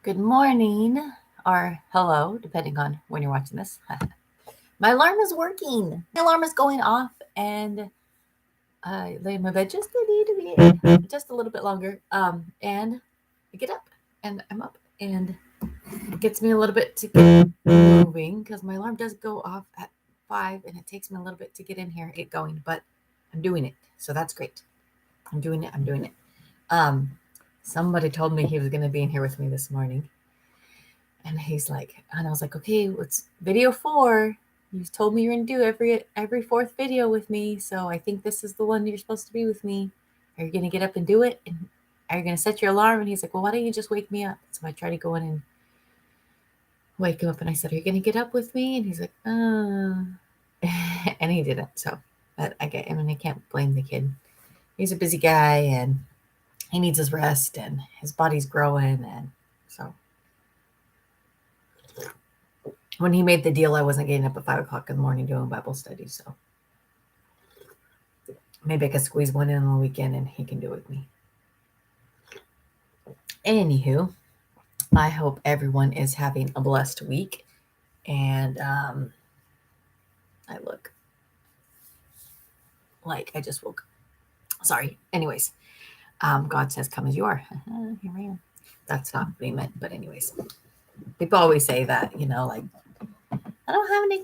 Good morning, or hello, depending on when you're watching this. My alarm is working. My alarm is going off, and I lay in my bed just just a little bit longer. And I get up, and I'm up, and it gets me a little bit to get moving because my alarm does go off at 5, and it takes me a little bit to get in here, get going. But I'm doing it, so that's great. I'm doing it. I'm doing it. Um, Somebody told me he was going to be in here with me this morning. And he's like, and I was like, okay, what's video 4? You told me you're gonna do every fourth video with me, so I think this is the one you're supposed to be with me. Are you gonna get up and do it? And are you gonna set your alarm? And he's like, well, why don't you just wake me up? So I try to go in and wake him up, and I said, are you gonna get up with me? And he's like, and he didn't. So, but I can't blame the kid. He's a busy guy, and he needs his rest, and his body's growing, and so when he made the deal, I wasn't getting up at 5 o'clock in the morning doing Bible study. So maybe I could squeeze one in on the weekend and he can do it with me. Anywho, I hope everyone is having a blessed week. And I look like I just woke. Sorry. Anyways, God says, "Come as you are." Here I am. That's not what he meant, but anyways, people always say that, like I don't have any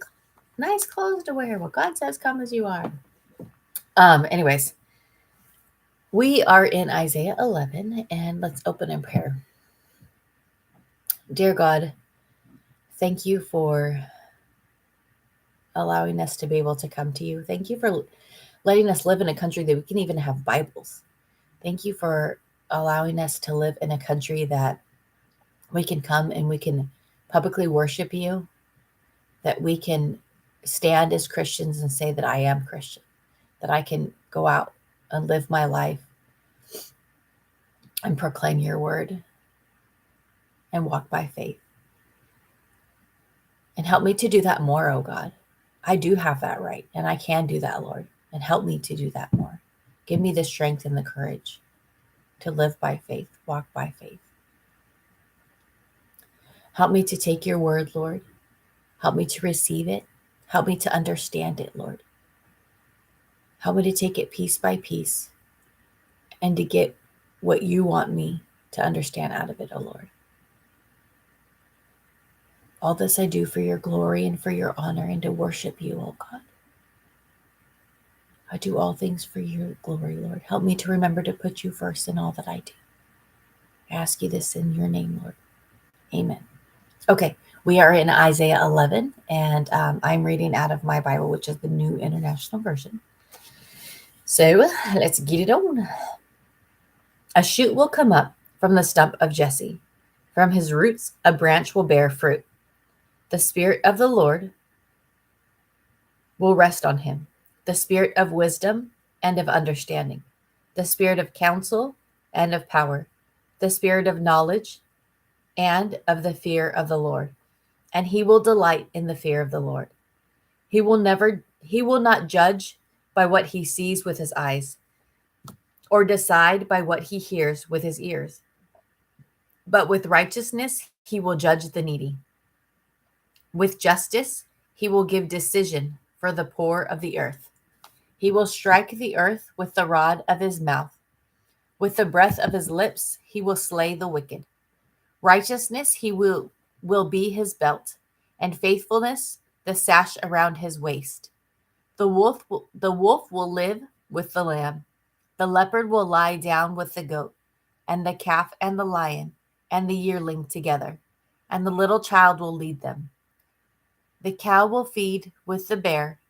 nice clothes to wear. Well, God says, "Come as you are." Anyways, we are in Isaiah 11, and let's open in prayer. Dear God, thank you for allowing us to be able to come to you. Thank you for letting us live in a country that we can even have Bibles. Thank you for allowing us to live in a country that we can come and we can publicly worship you, that we can stand as Christians and say that I am Christian, that I can go out and live my life and proclaim your word and walk by faith. And help me to do that more, oh God. I do have that right, and I can do that, Lord. And help me to do that more. Give me the strength and the courage to live by faith, walk by faith. Help me to take your word, Lord. Help me to receive it. Help me to understand it, Lord. Help me to take it piece by piece and to get what you want me to understand out of it, oh Lord. All this I do for your glory and for your honor and to worship you, oh God. I do all things for your glory, Lord. Help me to remember to put you first in all that I do. I ask you this in your name, Lord. Amen. Okay, we are in Isaiah 11, and I'm reading out of my Bible, which is the New International Version. So let's get it on. A shoot will come up from the stump of Jesse. From his roots, a branch will bear fruit. The Spirit of the Lord will rest on him, the Spirit of wisdom and of understanding, the Spirit of counsel and of power, the Spirit of knowledge and of the fear of the Lord. And he will delight in the fear of the Lord. He will not judge by what he sees with his eyes, or decide by what he hears with his ears. But with righteousness he will judge the needy. With justice he will give decision for the poor of the earth. He will strike the earth with the rod of his mouth. With the breath of his lips he will slay the wicked. Righteousness he will be his belt, and faithfulness the sash around his waist. The wolf will live with the lamb. The leopard will lie down with the goat, and the calf and the lion and the yearling together, and the little child will lead them. The cow will feed with the bear,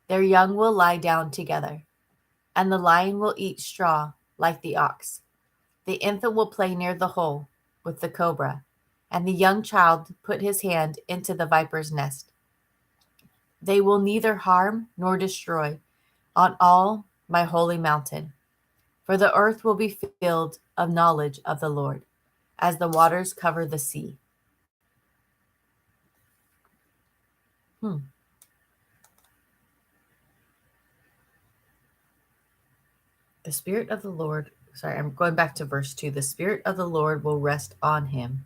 their young will lie down together, and the lion will eat straw like the ox. The infant will play near the hole with the cobra, and the young child put his hand into the viper's nest. They will neither harm nor destroy on all my holy mountain, for the earth will be filled of knowledge of the Lord, as the waters cover the sea. Hmm. The Spirit of the Lord, sorry, I'm going back to verse 2. The Spirit of the Lord will rest on him.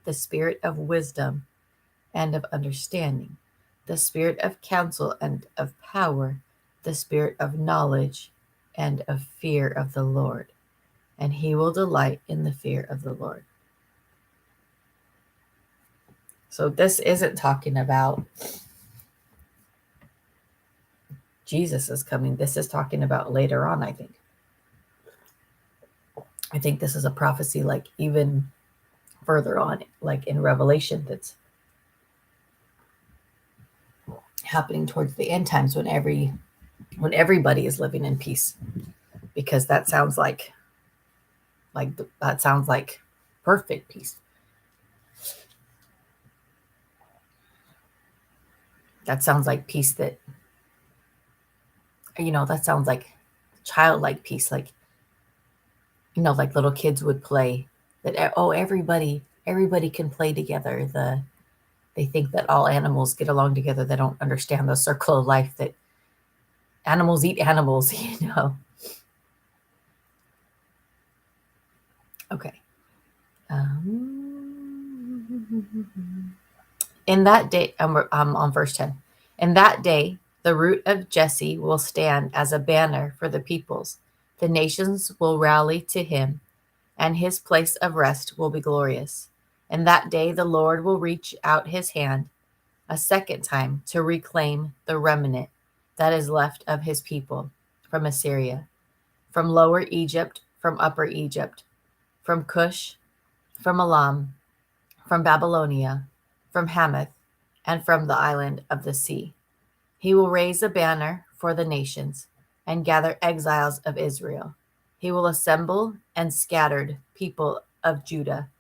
the spirit of wisdom and of understanding, the spirit of counsel and of power, the spirit of knowledge and of fear of the Lord. And he will delight in the fear of the Lord. So this isn't talking about Jesus is coming. This is talking about later on, I think. I think this is a prophecy like even further on, like in Revelation, that's happening towards the end times when everybody is living in peace, because that sounds like perfect peace. That sounds like peace that that sounds like childlike peace, like like little kids would play, that everybody can play together. They think that all animals get along together. They don't understand the circle of life, that animals eat animals. Okay. In that day, I'm on verse 10. In that day, the root of Jesse will stand as a banner for the peoples. The nations will rally to him, and his place of rest will be glorious. In that day, the Lord will reach out his hand a second time to reclaim the remnant that is left of his people from Assyria, from Lower Egypt, from Upper Egypt, from Cush, from Elam, from Babylonia, from Hamath, and from the island of the sea. He will raise a banner for the nations and gather exiles of Israel. He will assemble and scattered people of Judah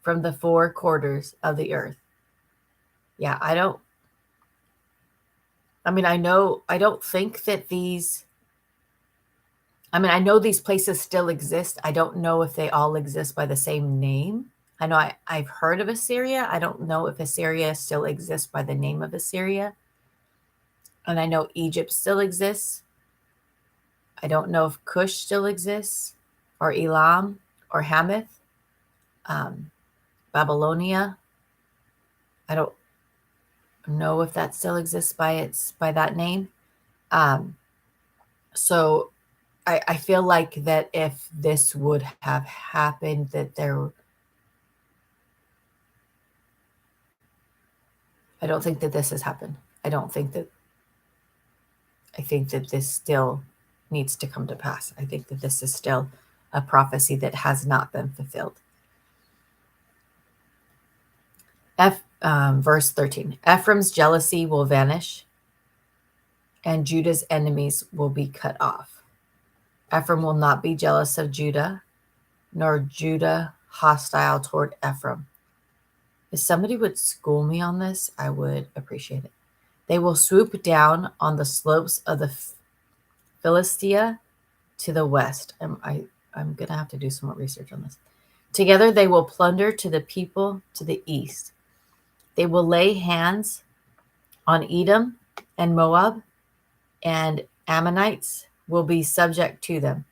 from the four quarters of the earth. Yeah, I don't think that I know these places still exist. I don't know if they all exist by the same name. I know I've heard of Assyria. I don't know if Assyria still exists by the name of Assyria. And I know Egypt still exists. I don't know if Cush still exists, or Elam, or Hamath, Babylonia. I don't know if that still exists by that name. So I feel like that if this would have happened, that I don't think that this has happened. I think that this still needs to come to pass. I think that this is still a prophecy that has not been fulfilled. Verse 13, Ephraim's jealousy will vanish, and Judah's enemies will be cut off. Ephraim will not be jealous of Judah, nor Judah hostile toward Ephraim. If somebody would school me on this, I would appreciate it. They will swoop down on the slopes of the Philistia to the west. I'm going to have to do some more research on this. Together they will plunder to the people to the east. They will lay hands on Edom and Moab, and Ammonites will be subject to them.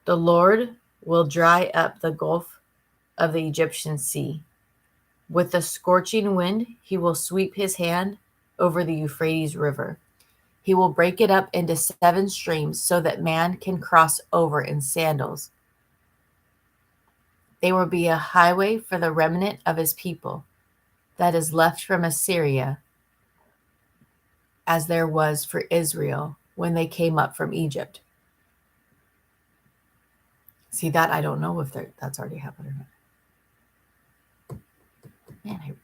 The Lord will dry up the gulf of the Egyptian sea. With the scorching wind, he will sweep his hand over the Euphrates River. He will break it up into 7 streams so that man can cross over in sandals. They will be a highway for the remnant of his people that is left from Assyria, as there was for Israel when they came up from Egypt. See, that I don't know if that's already happened or not. Man,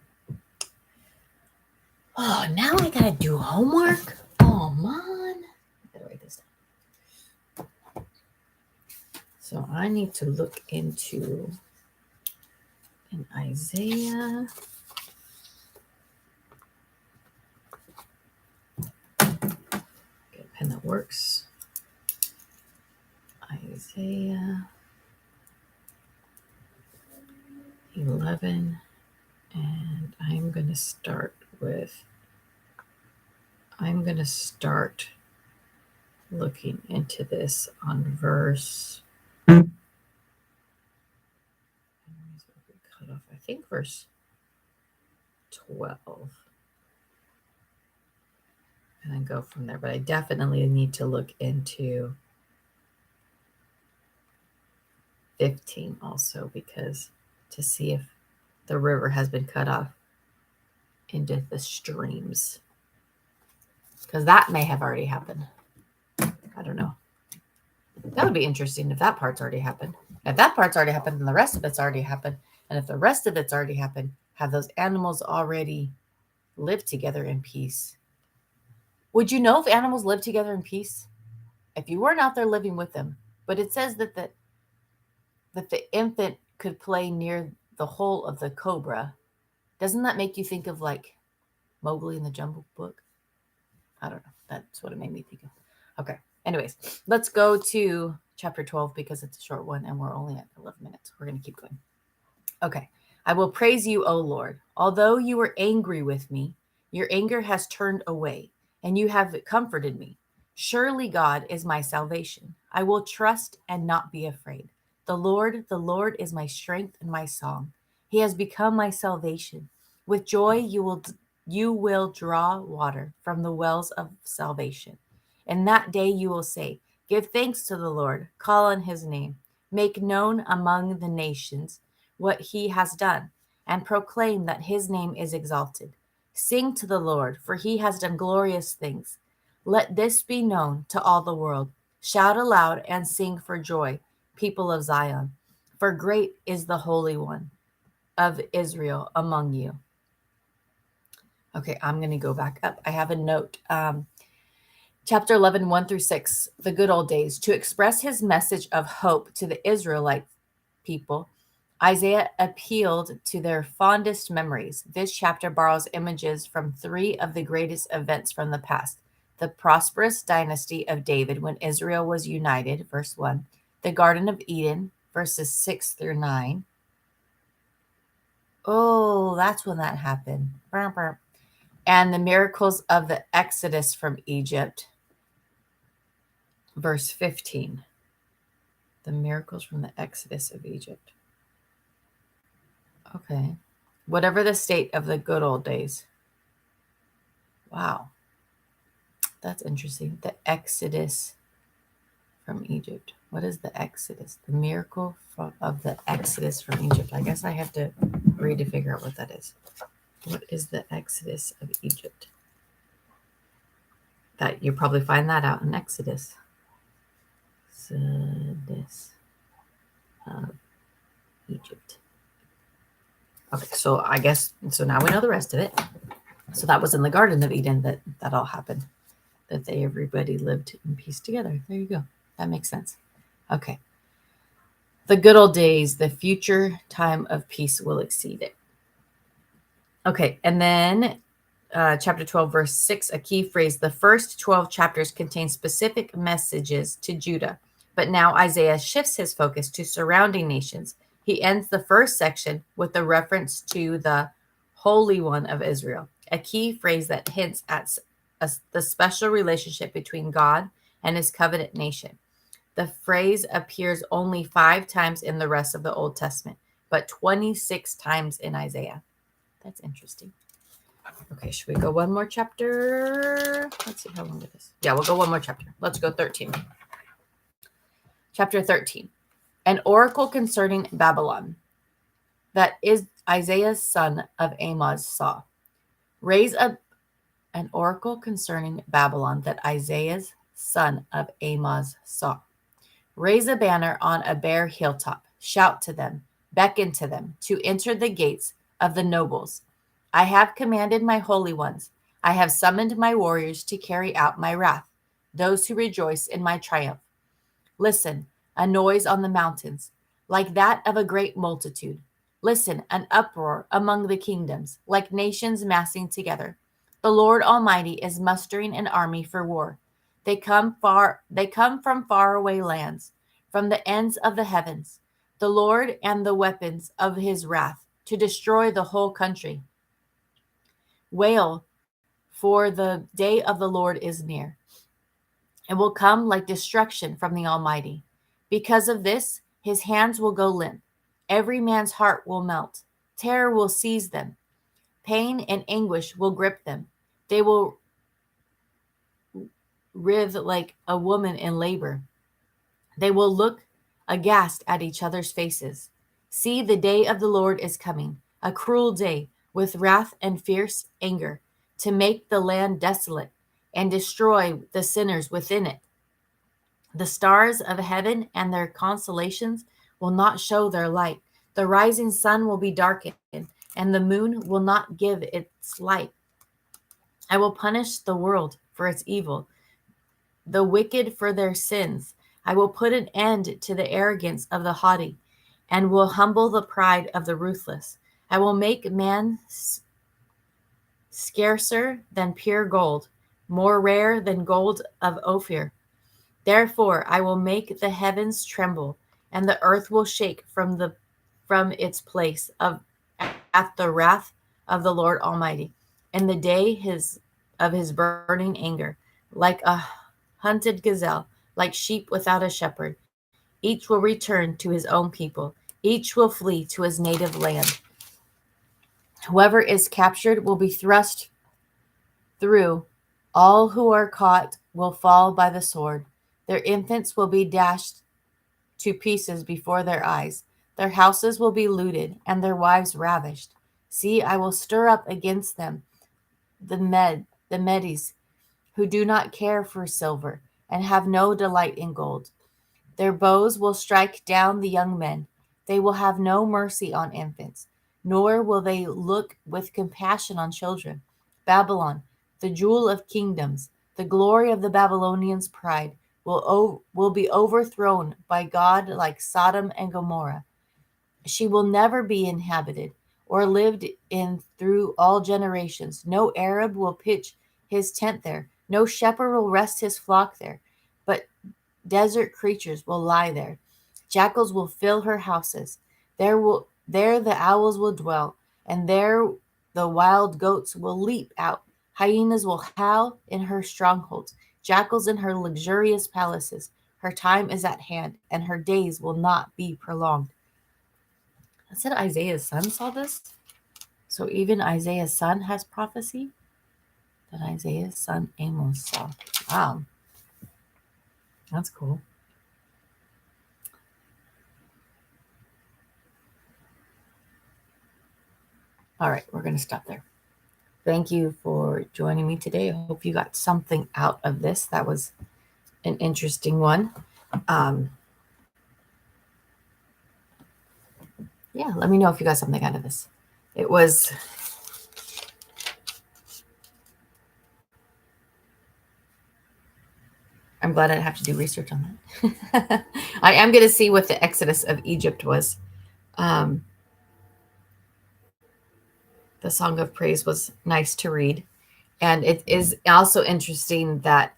now I gotta do homework? Oh, man. I gotta write this down. So I need to look into in Isaiah. Get a pen that works. Isaiah 11, and I'm going to start looking into this on verse, I think verse 12 and then go from there. But I definitely need to look into 15 also, because to see if the river has been cut off into the streams, because that may have already happened. I don't know. That would be interesting if that part's already happened. If that part's already happened, then the rest of it's already happened. And if the rest of it's already happened, have those animals already lived together in peace? Would you know if animals live together in peace? If you weren't out there living with them. But it says that the infant could play near the hole of the cobra. Doesn't that make you think of like Mowgli in the Jungle Book? I don't know. That's what it made me think of. Okay. Anyways, let's go to chapter 12 because it's a short one and we're only at 11 minutes. We're going to keep going. Okay. I will praise you, O Lord. Although you were angry with me, your anger has turned away and you have comforted me. Surely God is my salvation. I will trust and not be afraid. The Lord is my strength and my song. He has become my salvation. With joy you will draw water from the wells of salvation. And that day you will say, give thanks to the Lord, call on his name, make known among the nations what he has done, and proclaim that his name is exalted. Sing to the Lord, for he has done glorious things. Let this be known to all the world. Shout aloud and sing for joy, people of Zion, for great is the Holy One of Israel among you. Okay, I'm going to go back up. I have a note. Chapter 11, 1 through 6, the good old days. To express his message of hope to the Israelite people, Isaiah appealed to their fondest memories. This chapter borrows images from three of the greatest events from the past: the prosperous dynasty of David when Israel was united, verse 1, the Garden of Eden, verses 6 through 9. Oh, that's when that happened. And the miracles of the Exodus from Egypt, verse 15. The miracles from the Exodus of Egypt. Okay. Whatever the state of the good old days. Wow. That's interesting. The Exodus from Egypt. What is the Exodus? The miracle of the Exodus from Egypt. I guess I have to read to figure out what that is. What is the Exodus of Egypt? That you probably find that out in Exodus. Exodus of Egypt. Okay, so I guess, so now we know the rest of it. So that was in the Garden of Eden that all happened, that everybody lived in peace together. There you go. That makes sense. Okay. The good old days, the future time of peace will exceed it. Okay, and then chapter 12, verse 6, a key phrase. The first 12 chapters contain specific messages to Judah, but now Isaiah shifts his focus to surrounding nations. He ends the first section with a reference to the Holy One of Israel, a key phrase that hints at the special relationship between God and his covenant nation. The phrase appears only 5 times in the rest of the Old Testament, but 26 times in Isaiah. That's interesting. Okay, should we go one more chapter? Let's see how long it is. Yeah, we'll go one more chapter. Let's go 13. Chapter 13. An oracle concerning Babylon that is Isaiah's son of Amoz saw. Raise up an oracle concerning Babylon that Isaiah's son of Amoz saw. Raise a banner on a bare hilltop. Shout to them, beckon to them to enter the gates of the nobles. I have commanded my holy ones. I have summoned my warriors to carry out my wrath, those who rejoice in my triumph. Listen, a noise on the mountains, like that of a great multitude. Listen, an uproar among the kingdoms, like nations massing together. The Lord Almighty is mustering an army for war. They come from faraway lands, from the ends of the heavens. The Lord and the weapons of his wrath to destroy the whole country. Wail, for the day of the Lord is near. It will come like destruction from the Almighty. Because of this, his hands will go limp. Every man's heart will melt. Terror will seize them. Pain and anguish will grip them. They will writhe like a woman in labor. They will look aghast at each other's faces. See, the day of the Lord is coming, a cruel day, with wrath and fierce anger, to make the land desolate and destroy the sinners within it. The stars of heaven and their constellations will not show their light. The rising sun will be darkened, and the moon will not give its light. I will punish the world for its evil, the wicked for their sins. I will put an end to the arrogance of the haughty, and will humble the pride of the ruthless. I will make man scarcer than pure gold, more rare than gold of Ophir. Therefore I will make the heavens tremble, and the earth will shake from its place at the wrath of the Lord Almighty, in the day of his burning anger, like a hunted gazelle, like sheep without a shepherd. Each will return to his own people. Each will flee to his native land. Whoever is captured will be thrust through. All who are caught will fall by the sword. Their infants will be dashed to pieces before their eyes. Their houses will be looted, and their wives ravished. See, I will stir up against them the Medes, who do not care for silver, and have no delight in gold. Their bows will strike down the young men. They will have no mercy on infants, nor will they look with compassion on children. Babylon, the jewel of kingdoms, the glory of the Babylonians' pride, will be overthrown by God like Sodom and Gomorrah. She will never be inhabited or lived in through all generations. No Arab will pitch his tent there. No shepherd will rest his flock there, but desert creatures will lie there. Jackals will fill her houses. There the owls will dwell, and there the wild goats will leap out. Hyenas will howl in her strongholds, jackals in her luxurious palaces. Her time is at hand, and her days will not be prolonged. I said Isaiah's son saw this. So even Isaiah's son has prophecy that Isaiah's son Amos saw. Wow. That's cool. All right, we're going to stop there. Thank you for joining me today. I hope you got something out of this. That was an interesting one. Yeah, let me know if you got something out of this. It was... I'm glad I didn't have to do research on that. I am going to see what the Exodus of Egypt was. The Song of Praise was nice to read. And it is also interesting that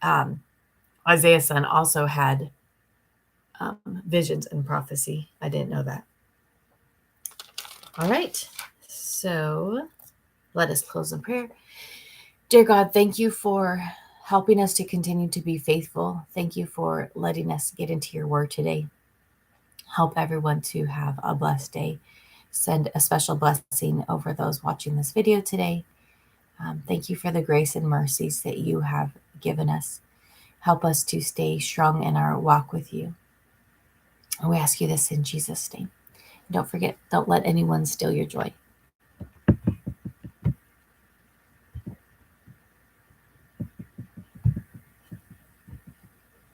Isaiah's son also had visions and prophecy. I didn't know that. All right. So let us close in prayer. Dear God, thank you for helping us to continue to be faithful. Thank you for letting us get into your word today. Help everyone to have a blessed day. Send a special blessing over those watching this video today. Thank you for the grace and mercies that you have given us. Help us to stay strong in our walk with you. And we ask you this in Jesus' name. Don't forget, don't let anyone steal your joy.